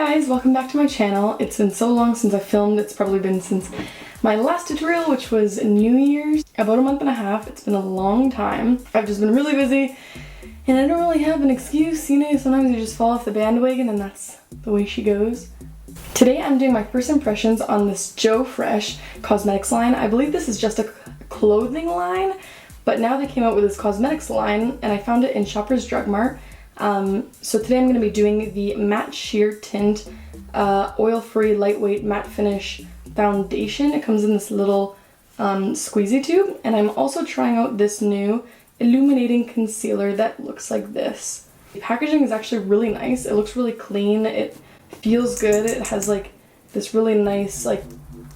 guys, welcome back to my channel. It's been so long since I filmed. It's probably been since my last tutorial, which was New Year's, about a month and a half. It's been a long time. I've just been really busy and I don't really have an excuse. You know, sometimes you just fall off the bandwagon and that's the way she goes. Today I'm doing my first impressions on this Joe Fresh cosmetics line. I believe this is just a clothing line, but now they came out with this cosmetics line and I found it in Shoppers Drug Mart. So today I'm going to be doing the Matte Sheer Tint Oil-Free Lightweight Matte Finish Foundation. It comes in this little squeezy tube, and I'm also trying out this new illuminating concealer that looks like this. The packaging is actually really nice. It looks really clean. It feels good. It has like this really nice like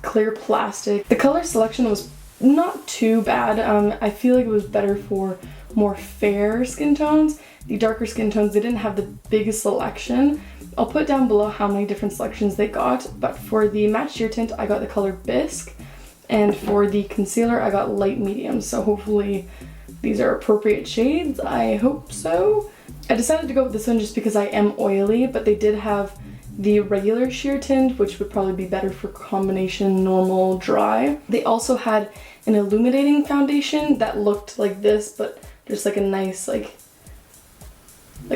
clear plastic. The color selection was not too bad. I feel like it was better for more fair skin tones. The darker skin tones, they didn't have the biggest selection. I'll put down below how many different selections they got, but for the matte sheer tint I got the color Bisque, and for the concealer I got light medium, so hopefully these are appropriate shades. I hope so. I decided to go with this one just because I am oily, but they did have the regular sheer tint, which would probably be better for combination normal dry. They also had an illuminating foundation that looked like this, but just like a nice like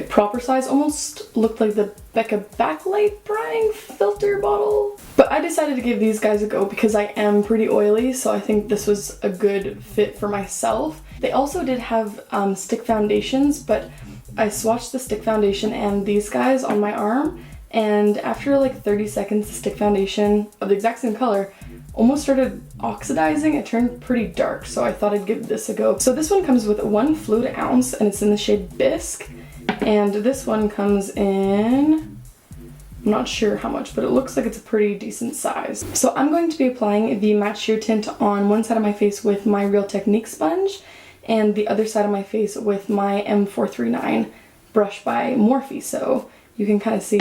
proper size, almost looked like the Becca backlight drying filter bottle. But I decided to give these guys a go because I am pretty oily, so I think this was a good fit for myself. They also did have stick foundations, but I swatched the stick foundation and these guys on my arm, and after like 30 seconds the stick foundation of the exact same color almost started oxidizing. It turned pretty dark, so I thought I'd give this a go. So this one comes with 1 fluid ounce and it's in the shade Bisque. And this one comes in, I'm not sure how much, but it looks like it's a pretty decent size. So I'm going to be applying the matte sheer tint on one side of my face with my Real Technique sponge and the other side of my face with my M439 brush by Morphe. So you can kind of see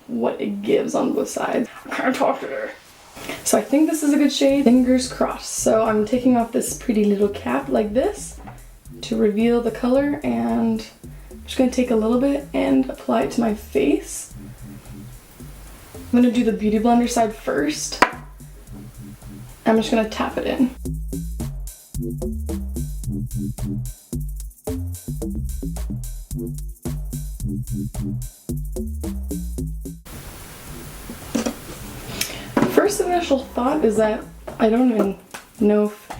what it gives on both sides. I can't talk to her. So I think this is a good shade, fingers crossed. So I'm taking off this pretty little cap like this to reveal the color, and I'm just going to take a little bit and apply it to my face. I'm going to do the Beauty Blender side first. I'm just going to tap it in. First initial thought is that I don't even know if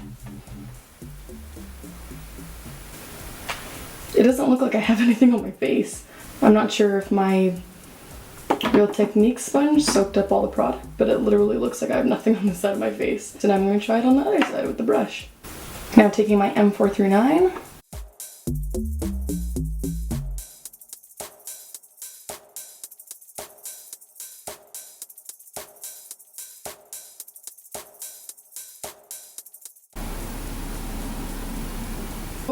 it doesn't look like I have anything on my face. I'm not sure if my Real Technique sponge soaked up all the product, but it literally looks like I have nothing on this side of my face. So now I'm going to try it on the other side with the brush. Now taking my M439.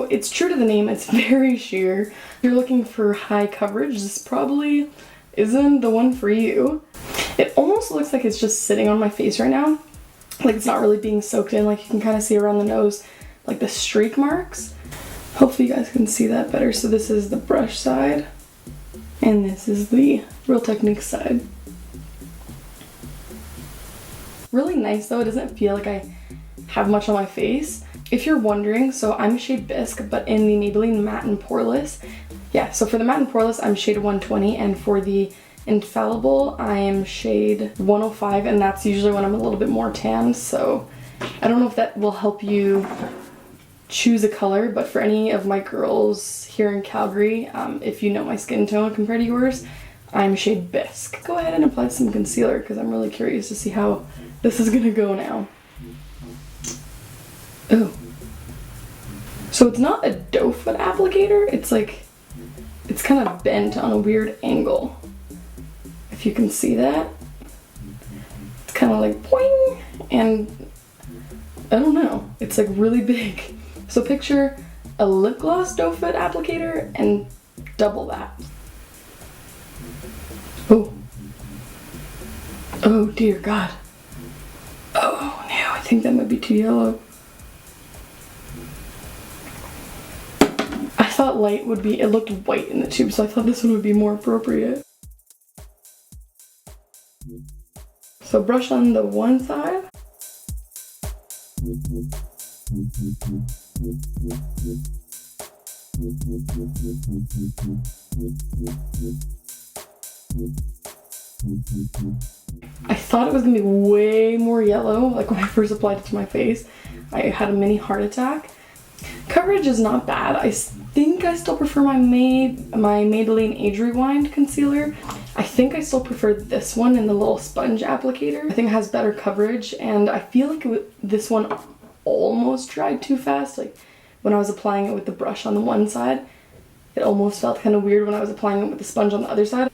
It's true to the name, it's very sheer. If you're looking for high coverage, this probably isn't the one for you. It almost looks like it's just sitting on my face right now. Like it's not really being soaked in, like you can kind of see around the nose, like the streak marks. Hopefully you guys can see that better. So this is the brush side, and this is the Real Technique side. Really nice though, it doesn't feel like I have much on my face. If you're wondering, so I'm shade Bisque, but in the Maybelline Matte and Poreless. Yeah, so for the Matte and Poreless, I'm shade 120, and for the Infallible, I am shade 105, and that's usually when I'm a little bit more tan, so I don't know if that will help you choose a color, but for any of my girls here in Calgary, if you know my skin tone compared to yours, I'm shade Bisque. Go ahead and apply some concealer, because I'm really curious to see how this is gonna go now. Oh. So it's not a doe foot applicator, it's like, it's kind of bent on a weird angle. If you can see that. It's kind of like boing, and I don't know, it's like really big. So picture a lip gloss doe foot applicator and double that. Oh. Oh dear God. Oh no, I think that might be too yellow. I thought light would be, it looked white in the tube, so I thought this one would be more appropriate. So brush on the one side. I thought it was gonna be way more yellow, like when I first applied it to my face. I had a mini heart attack. Coverage is not bad. I think I still prefer my Maybelline Age Rewind concealer. I think I still prefer this one in the little sponge applicator. I think it has better coverage, and I feel like this one almost dried too fast. Like when I was applying it with the brush on the one side, it almost felt kind of weird when I was applying it with the sponge on the other side.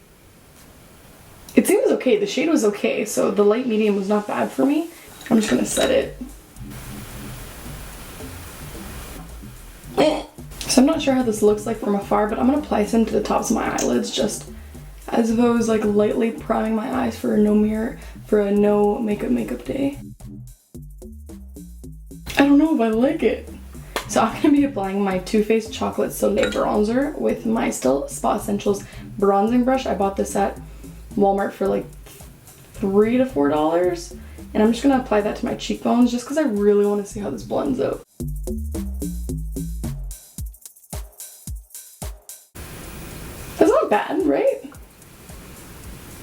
It seems okay. The shade was okay, so the light medium was not bad for me. I'm just gonna set it. So I'm not sure how this looks like from afar, but I'm gonna apply some to the tops of my eyelids, just as if I was like lightly priming my eyes for a no makeup day. I don't know if I like it. So I'm gonna be applying my Too Faced Chocolate Sundae Bronzer with my Still Spa Essentials bronzing brush. I bought this at Walmart for like $3 to $4, and I'm just gonna apply that to my cheekbones just because I really want to see how this blends out. That's not bad, right?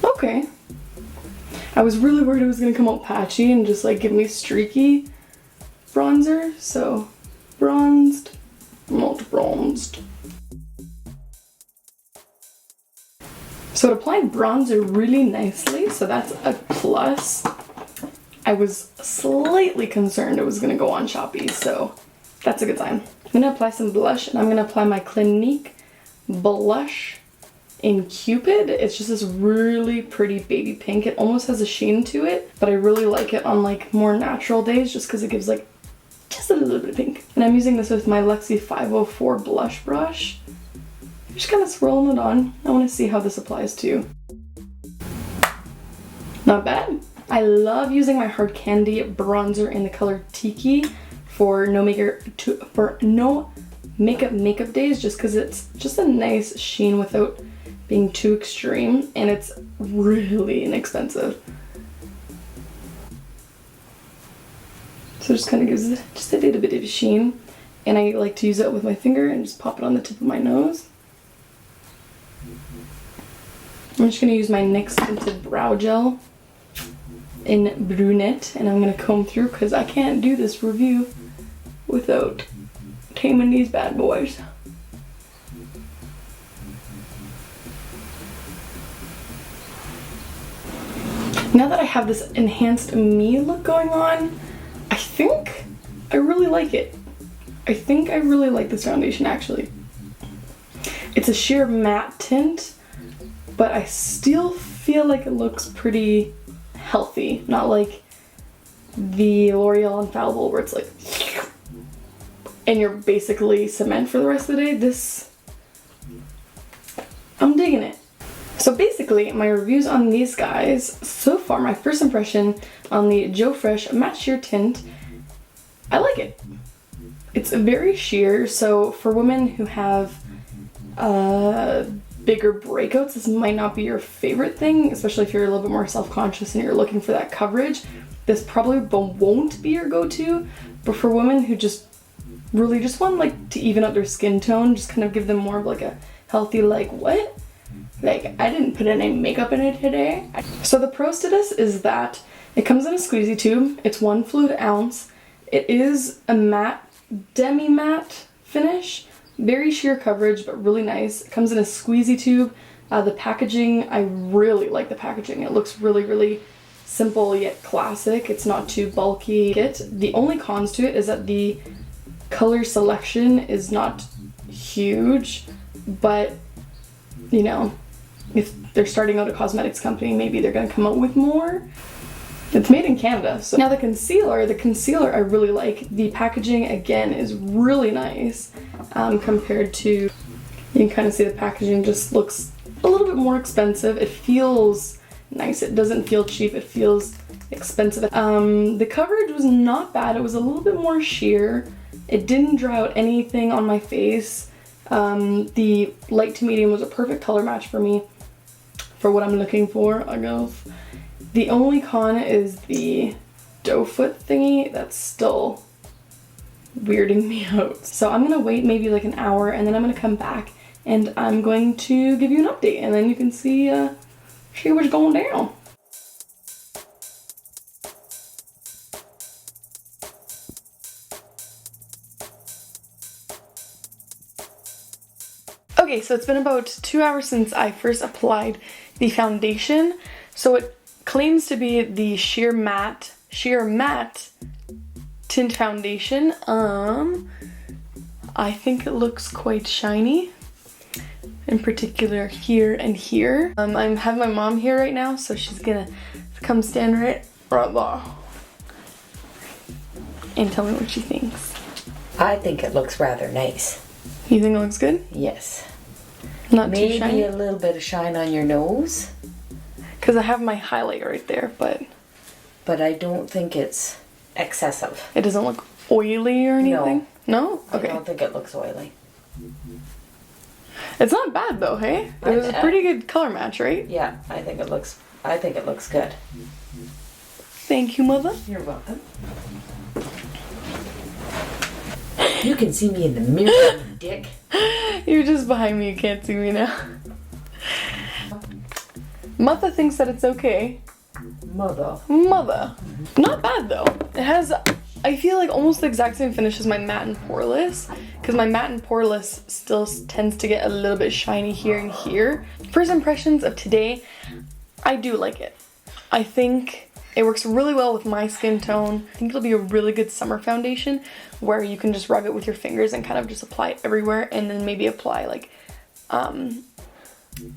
Okay. I was really worried it was gonna come out patchy and just like give me streaky bronzer, so bronzed, not bronzed. So it applied bronzer really nicely, so that's a plus. I was slightly concerned it was gonna go on choppy, so that's a good sign. I'm gonna apply some blush, and I'm gonna apply my Clinique blush in Cupid. It's just this really pretty baby pink. It almost has a sheen to it, but I really like it on like more natural days just because it gives like just a little bit of pink. And I'm using this with my Luxie 504 blush brush. Just kind of swirling it on. I want to see how this applies too. Not bad. I love using my Hard Candy bronzer in the color Tiki for no makeup days, just because it's just a nice sheen without being too extreme, and it's really inexpensive. So it just kind of gives just a little bit of a sheen, and I like to use it with my finger and just pop it on the tip of my nose. I'm just going to use my NYX Tinted Brow Gel in Brunette, and I'm going to comb through because I can't do this review without taming these bad boys. Now that I have this enhanced me look going on, I think I really like it. I think I really like this foundation actually. It's a sheer matte tint, but I still feel like it looks pretty healthy, not like the L'Oreal Infallible where it's like and you're basically cement for the rest of the day. This, I'm digging it. So basically, my reviews on these guys, so far, my first impression on the Joe Fresh Matte Sheer Tint, I like it. It's very sheer, so for women who have bigger breakouts, this might not be your favorite thing, especially if you're a little bit more self-conscious and you're looking for that coverage. This probably won't be your go-to, but for women who just really just want like to even out their skin tone, just kind of give them more of like a healthy, like, what? Like, I didn't put any makeup in it today. So the pros to this is that it comes in a squeezy tube. It's 1 fluid ounce. It is a matte, demi-matte finish. Very sheer coverage, but really nice. It comes in a squeezy tube. The packaging, I really like the packaging. It looks really, really simple yet classic. It's not too bulky. The only cons to it is that the color selection is not huge, but you know, if they're starting out a cosmetics company, maybe they're gonna come out with more. It's made in Canada. So now the concealer I really like. The packaging again is really nice compared to, you can kind of see the packaging just looks a little bit more expensive. It feels nice. It doesn't feel cheap. It feels expensive. The coverage was not bad. It was a little bit more sheer. It didn't dry out anything on my face. The light to medium was a perfect color match for me, for what I'm looking for, I guess. The only con is the doe foot thingy. That's still weirding me out. So I'm gonna wait maybe like an hour, and then I'm gonna come back and I'm going to give you an update, and then you can see what's going down. Okay, so it's been about 2 hours since I first applied the foundation. So it claims to be the sheer matte tint foundation. I think it looks quite shiny, in particular here and here. I have my mom here right now, so she's gonna come stand right there and tell me what she thinks. I think it looks rather nice. You think it looks good? Yes. Not too shiny? Maybe a little bit of shine on your nose. Because I have my highlight right there, but I don't think it's excessive. it doesn't look oily or anything? No? Okay. I don't think it looks oily. It's not bad though, hey? It was a pretty good color match, right? Yeah, I think it looks good. Thank you, Mother. You're welcome. You can see me in the mirror, you dick. You're just behind me, you can't see me now. Mother thinks that it's okay. Mother. Not bad though. It has, I feel like, almost the exact same finish as my matte and poreless, because my matte and poreless still tends to get a little bit shiny here and here. First impressions of today, I do like it. I think it works really well with my skin tone. I think it'll be a really good summer foundation where you can just rub it with your fingers and kind of just apply it everywhere, and then maybe apply like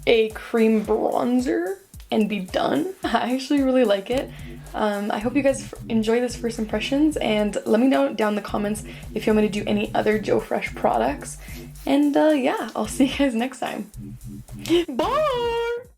a cream bronzer and be done. I actually really like it. I hope you guys enjoy this first impressions, and let me know down in the comments if you want me to do any other Joe Fresh products. And yeah, I'll see you guys next time. Bye!